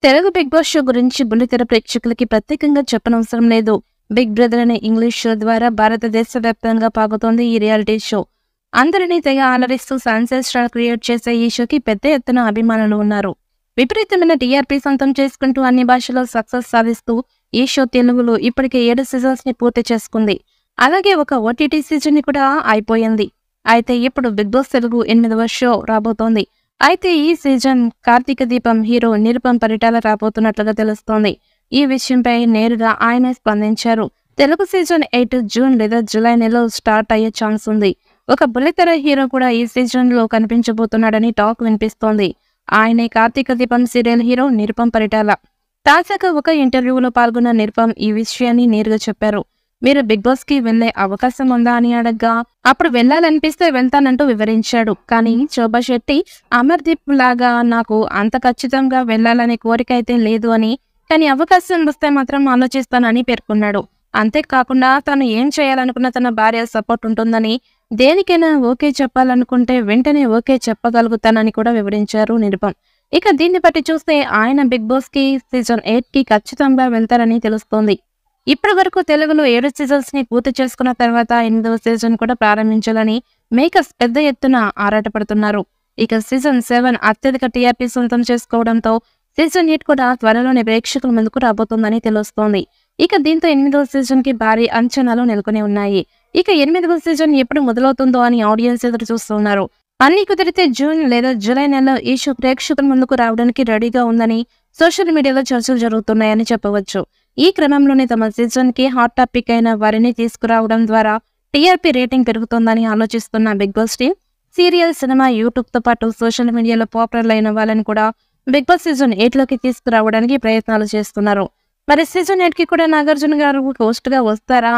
Telugu big boss show గురించి బుల్లితెర ప్రేక్షకులకి ప్రత్యేకంగా చెప్పనవసరం లేదు. బిగ్ బ్రదర్ అనే ఇంగ్లీష్ షో ద్వారా భారతదేశ వ్యాప్తంగా పాగుతోంది ఈ రియాలిటీ షో. అందరినీ తెగ ఆలరిస్తూ సెన్సేషనల్ క్రియేట్ చేసే ఈ షోకి పెద్ద ఎత్తున అభిమానులు ఉన్నారు. విపరీతమైన టీఆర్పీ సొంతం చేసుకుంటూ అన్ని భాషల్లో సక్సెస్ సాధిస్తూ ఈ షో తెలుగులో ఇప్పటికే 7 సీజన్స్ ని పూర్తి చేసుకుంది. అలాగే ఒక ఓటీటీ సీజన్ ని కూడా అయిపోయింది. అయితే ఇప్పుడు బిగ్ బాస్ తెలుగు 8వ షో రాబోతోంది. అయితే ఈ సీజన్ కార్తీక దీపం హీరో నిరుపమ్ పరిటాల రాబోతున్నట్లుగా తెలుస్తోంది. ఈ విషయంపై నేరుగా ఆయనే స్పందించారు. తెలుగు సీజన్ 8 జూన్ లేదా జూలై నెలలో స్టార్ట్ అయ్యే ఛాన్స్ ఉంది. ఒక బుల్లితెర హీరో కూడా ఈ సీజన్ లో కనిపించబోతున్నాడని టాక్ వినిపిస్తోంది. ఆయనే కార్తీక దీపం సీరియల్ హీరో నిరుపమ్ పరిటాల. తాజాగా ఒక ఇంటర్వ్యూలో పాల్గొన్న నిరుపమ్ ఈ విషయాన్ని నేరుగా చెప్పారు. మీరు బిగ్ బాస్ కి వెళ్లే అవకాశం ఉందా అని అడగ్గా అప్పుడు వెళ్లాలనిపిస్తే వెళ్తానంటూ వివరించాడు. కానీ శోభా శెట్టి, అమర్దీప్ లాగా నాకు అంత ఖచ్చితంగా వెళ్లాలనే కోరిక అయితే లేదు అని, కానీ అవకాశం వస్తే మాత్రం ఆలోచిస్తానని పేర్కొన్నాడు. అంతేకాకుండా తను ఏం చేయాలనుకున్న తన భార్య సపోర్ట్ ఉంటుందని, దేనికైనా ఓకే చెప్పాలనుకుంటే వెంటనే ఓకే చెప్పగలుగుతానని కూడా వివరించారు నిరుపమ్. ఇక దీన్ని బట్టి చూస్తే ఆయన బిగ్ బాస్ కి సీజన్ 8 కి ఖచ్చితంగా వెళ్తారని తెలుస్తోంది. ఇప్పటి వరకు తెలుగులో 7 సీజన్స్ ని పూర్తి చేసుకున్న తర్వాత 8వ సీజన్ కూడా ప్రారంభించాలని మేకర్స్ పెద్ద ఎత్తున ఆరాటపడుతున్నారు. ఇక సీజన్ 7 అత్యధిక టీఆర్పీ సొంతం చేసుకోవడంతో సీజన్ 8 కూడా త్వరలోనే ప్రేక్షకుల ముందుకు రాబోతోందని తెలుస్తోంది. ఇక దీంతో 8వ సీజన్ కి భారీ అంచనాలు నెలకొని ఉన్నాయి. ఇక 8వ సీజన్ ఎప్పుడు మొదలవుతుందో అని ఆడియన్స్ ఎదురు చూస్తున్నారు. అన్ని కుదిరితే జూన్ లేదా జూలై నెలలో ఈ షో ప్రేక్షకుల ముందుకు రావడానికి రెడీగా ఉందని సోషల్ మీడియాలో చర్చలు జరుగుతున్నాయని చెప్పవచ్చు. ఈ క్రమంలోనే తమ సీజన్ కి హాట్ టాపిక్ అయిన వారిని తీసుకురావడం ద్వారా టీఆర్పీ రేటింగ్ పెరుగుతోందని ఆలోచిస్తున్న Bigg Boss team serial, cinema, YouTube తో పాటు సోషల్ మీడియాలో పాపులర్ అయిన వాళ్ళని కూడా బిగ్ బాస్ సీజన్ 8 లోకి తీసుకురావడానికి ప్రయత్నాలు చేస్తున్నారు. మరి సీజన్ 8 కి కూడా నాగార్జున గారు హోస్ట్ గా వస్తారా